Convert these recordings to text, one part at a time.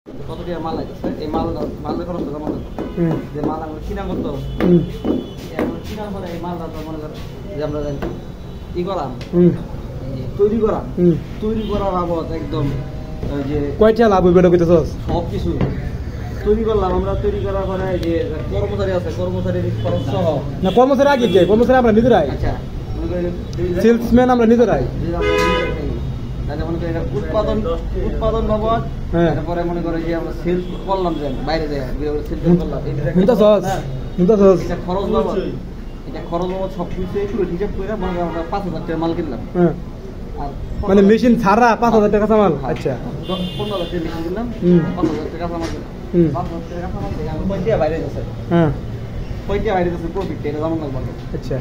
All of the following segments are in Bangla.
কত টাকা মাল লাগছে এই মালের খরচ তো জমা যে মাল আমরা কিনা করতে এখন কিনার পরে এই মালটা তো মনে করেন যে আমরা ই করাম তৈরি করার বাবদ একদম যে কয়টা লাভ হইবে এটা কইতেছস সব কিছু তৈরি করলাম আমরা তৈরি করার পরে যে কর্মচারী আছে কর্মচারীর খরচ সহ না কর্মচারী আগে কে কর্মচারী আমরা নিজেরাই আচ্ছা মনে করেন সেলসম্যান আমরা নিজেরাই তাহলে মনে করেন উৎপাদন বাবদ তারপরে মনে করে যে আমরা সেলস করলাম যে বাইরে যায় সেলস করলাম এটা খরচ বাবদ সব কিছু একটু হিসাব করে মনে করেন আমরা 5,000 টাকা মাল কিনলাম মানে মেশিন ছাড়া 5,000 টাকা কাঁচামাল আচ্ছা 15,000 টাকা মেশিন কিনলাম 5,000 টাকা কাঁচামাল কিনলাম 5,000 টাকা কাঁচামাল থেকে আমরা কয়টা বাইরে যাচ্ছে কয়টা বাইরে যাচ্ছে প্রফিট এটা যেমন লাগবে আচ্ছা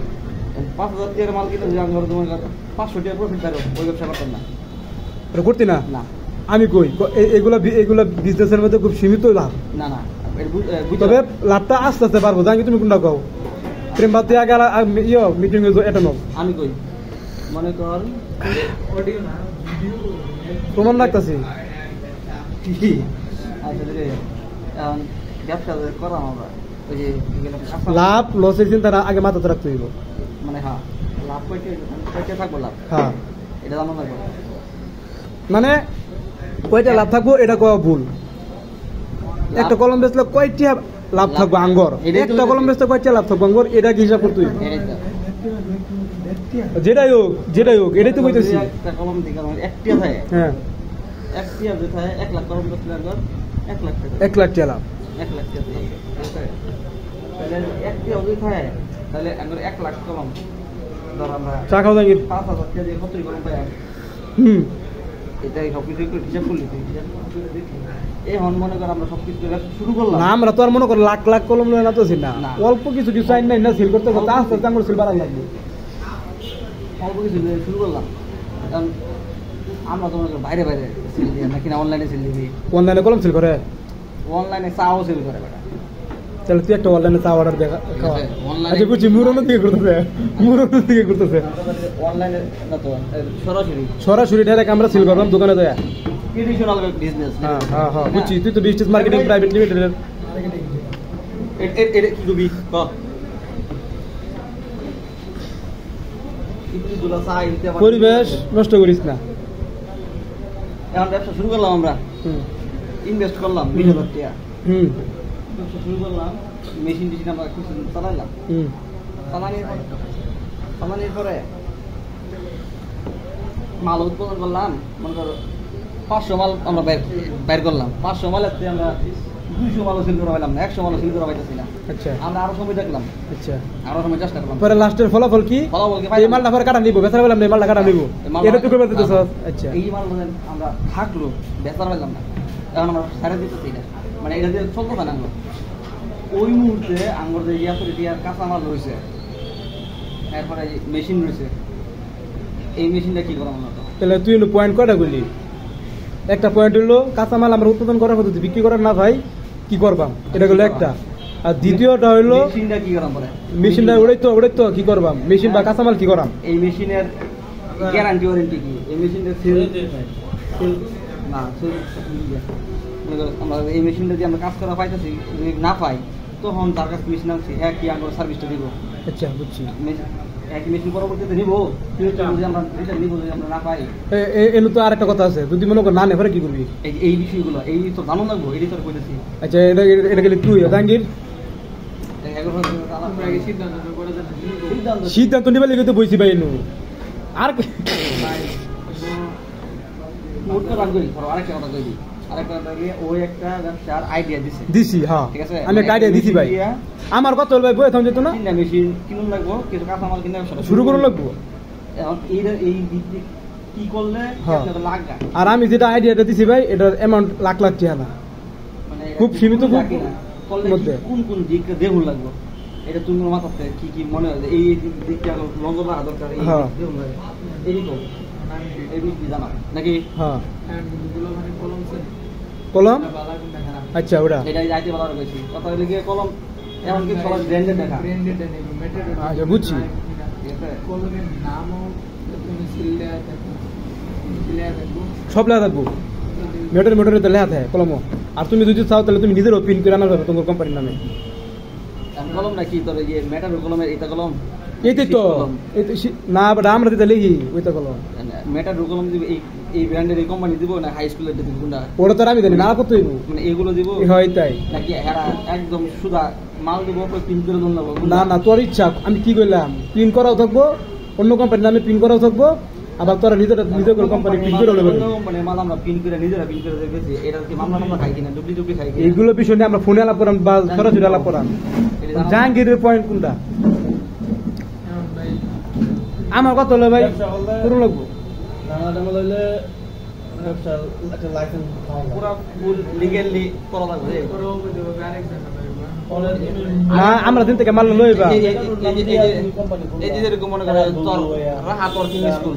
5,000 টাকার মাল কিনলে যে আমরা তোমার 500 টাকা প্রফিট পাবো ওই ব্যবসা করতাম না এটা করতে না না আমি কই এগুলা বিজনেসের মধ্যে খুব সীমিত লাভ না না তবে লাভটা আস্তে আস্তে পারবো জানি তুমি কোনটা কও প্রেম বাদ দিয়ে আগে মিটিং এটা নাও আমি কই মনে কর অডিও না ভিডিও প্রমাণ রাখতেছি ব্যবসা করাম আমরা ওই যে লাভ লসের চিন্তাটা আগে মাথাতে রাখতে হইব মানে হ্যাঁ লাভ কয়টা থাকবো লাভ হ্যাঁ এটা জানা লাগবে মানে কয়টা লাভ থাকবো এটা কোয়া ভুল একটা কলম বেচলে কয়টা লাভ থাকবো আঙ্গর একটা কলম বেচলে কয়টা লাভ থাকবো আঙ্গর এটা কি হিসাব করতে হইব যেটাই হোক এটাই তো কইতেছি একটা কলম থেকে একটা থাকে হ্যাঁ একটা যে থাকে 1 লাখ কলম বেচলে আঙ্গর 1 লাখ টাকা 1 লাখ টাকা লাভ 1 লাখ টাকা তাহলে একটা যদি থাকে তাহলে আঙ্গর 1 লাখ কলম ধর আমরা চা খাওয়া যাবে 5,000 টাকা দিয়ে কত কলম পাই এটাই সবকিছু একটু হিসাব করলি এখন মনে কর আমরা সবকিছু শুরু করলাম না আমরা তো আর মনে কর লাখ লাখ কলম লয় না তো না অল্প কিছু চাই না সেল করতে করতে আস্তে আস্তে আমরা সেল বাড়া লাগবে অল্প কিছু শুরু করলাম কারণ আমরা তো মনে করি বাইরে সেল দিই না কিনা অনলাইনে সেল দিবি অনলাইনে কলম সেল করে অনলাইনে চাও সেল করে বেটা তাহলে তুই একটা অনলাইনে চা অর্ডার দেখা আচ্ছা বুঝছি মুরনো থেকে করতেছে অনলাইনে না তো সরাসরি ডাইরেক্ট আমরা সেল করলাম দোকানে যায় ট্রেডিশনাল বিজনেস হ্যাঁ বুঝছি তুই তো বিজনেস মার্কেটিং প্রাইভেট লিমিটেড এটা কি করবি পরিবেশ নষ্ট করিস না এখন ব্যবসা শুরু করলাম আমরা ইনভেস্ট করলাম 20,000 টাকা ব্যবসা শুরু করলাম মেশিন আমরা কিছু চালাইলাম চালানোর পরে মাল উৎপাদন করলাম মনে করো 500 মাল আমরা বাইর করলাম 500 মালের আমরা 200 মালও সেল করা পাইলাম না 100 মালও সেল করা পাইতেছি না আচ্ছা আমরা আরো সময় দেখলাম আচ্ছা আরো সময় চেষ্টা করলাম পরে লাস্টের ফলাফল কি এই মালটা পরে কাটা নিব বেচার বললাম এই মালটা কাটা নিব এটা তো কইবা দিতেছ আচ্ছা এই মাল আমরা থাকলো বেচার পাইলাম না এখন আমরা সারা দিতেছি এটা মানে এটা দিয়ে চলতে পারে না ওই মুহূর্তে আঙ্গুর যে ইয়ার কাঁচা মাল রয়েছে এরপরে মেশিন রয়েছে এই মেশিনটা কি করা মনে তাহলে তুই পয়েন্ট কয়টা বললি একটা পয়েন্ট হলো কাঁচামাল আমরা উৎপাদন করার পদ্ধতি বিক্রি করার না ভাই কি করবাম এটা হলো একটা আর দ্বিতীয়টা হইলো মেশিনটা কি করাম বলে মেশিনটা ওটাই তো কি করবাম মেশিন বা কাঁচামাল কি করাম এই মেশিনের গ্যারান্টি ওয়ারেন্টি কি এই মেশিনটা সেল না আমরা এই মেশিনটা দিয়ে আমরা কাজ করা পাইতেছি যদি না পাই তখন তার কাছে মেশিন আনছি কি আমরা সার্ভিসটা দিব আচ্ছা বুঝছি একই মেশিন পরবর্তীতে নিব যদি আমরা এটা নিব যদি আমরা না পাই এনু তো আরেকটা কথা আছে যদি মনে কর না নেই কি করবি এই বিষয়গুলো এই তো জানো লাগবো এটাই তোর কইতেছি আচ্ছা এটা গেলে তুই জাহাঙ্গীর সিদ্ধান্ত নিবার লিখে তো বইছি ভাই এনু আর আরেকটা কথা কইবি ওই একটা ব্যবসার আইডিয়া দিছি হ্যাঁ ঠিক আছে আমি একটা আইডিয়া দিছি ভাই আমার কত ভাই বই থাম যেত না মেশিন কিনুন লাগবো কিছু কাঁচামাল কিনে শুরু করুন লাগবো এখন এই ভিত্তিক কি করলে লাগবে আর আমি যেটা আইডিয়াটা দিছি ভাই এটার অ্যামাউন্ট লাখ লাখ টাকা না মানে খুব সীমিত মধ্যে কোন দিকটা দেখুন লাগবো এটা তুমি মাথাতে কি মনে হয় এই দিকটা নজর রাখা দরকার এইরকম এই বিষয় জানা নাকি হ্যাঁ কলম আচ্ছা ওটা এটা যাইতে ভালো কইছি কথা হইলে কি কলম এখন কি সবাই ব্র্যান্ডেড দেখা আচ্ছা বুঝছি কলমের নামও তুমি সিল দেয়া থাকবে সব লেখা থাকবো মেটর তো লেখা থাকে কলমও আর তুমি যদি চাও তাহলে তুমি নিজেরও প্রিন্ট করে আনার পাবে তোমার কোম্পানির নামে। কলম নাকি তোর ইয়ে মেটার কলমের এটা কলম এইটাই তো না আমরা দিতে লিখি ওইটা কলম মেটার কলম দিব এই ব্র্যান্ডের এই কোম্পানি দিব না হাই স্কুলের দিব কোনটা ওটা তো আমি জানি না কত দিব মানে এগুলো দিব হয় তাই নাকি হেরা একদম সুদা মাল দেবো প্রিন্ট করে দেবো না না তোর ইচ্ছা আমি কি করলাম প্রিন্ট করাও থাকবো অন্য কোম্পানির নামে প্রিন্ট করাও থাকবো আবার তোরা নিজের কোম্পানি প্রিন্ট করে নেবে কোম্পানির মাল আমরা প্রিন্ট করে নিজেরা প্রিন্ট করে দেখেছি এটা কি মামলা খাই কিনা ডুপ্লি খাই কিনা এইগুলো বিষয় নিয়ে আমরা ফোনে আলাপ করাম বা সরাসরি আলাপ করাম জাহাঙ্গীরের পয়েন্ট কোনটা আমার কত হলো ভাই পুরো লাগবো পুরা ফুল লিগ্যালি করা লাগবে না আমরা দিন থেকে মাল লইবা এই যে যেরকম মনে করে তোর রাহা তোর কিং স্কুল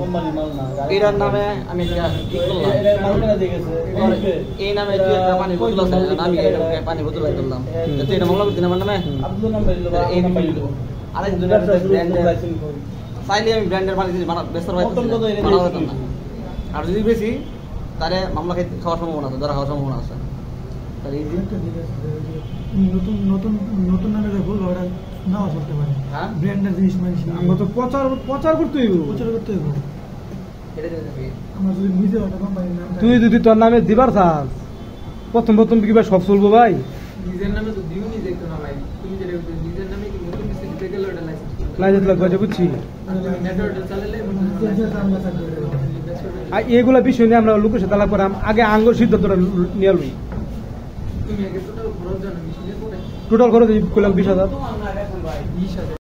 এটার নামে আমি কি করলাম এই নামে তুই একটা পানি বোতল আছে আমি পানি বোতল করলাম তুই এটা মামলা করতে আমার নামে এই আরেক দুনিয়ার চাইলে আমি ব্র্যান্ডের পানি বেসার বানাতে না আর যদি বেশি তাহলে মামলা খাওয়ার সম্ভাবনা আছে ধরা খাওয়ার সম্ভাবনা আছে তাহলে এই নতুন নতুন নতুন নামে দেখো ওরা নাও চলতে পারে হ্যাঁ ব্র্যান্ডের জিনিস মানে আমরা তো প্রচার করতে হইব প্রচার করতে হবে এটা দেখি আমরা যদি নিজে একটা কোম্পানির নাম তুই যদি তোর নামে দিবার থাক প্রথম কিবা সব চলবো ভাই নিজের নামে তো দিও নিজে একটু না ভাই তুমি যেটা নিজের নামে কি নতুন কিছু দিতে গেলে ওটা লাইসেন্স লাইসেন্স লাগবে বুঝছি নেটওয়ার্ক চালালে আর এগুলা বিষয় নিয়ে আমরা লোকের সাথে আলাপ করাম আগে আঙ্গুর সিদ্ধান্তটা নিয়ে লই তুমি আগে টোটাল খরচ জানো মিশনের পরে টোটাল খরচ করলাম 20,000 20,000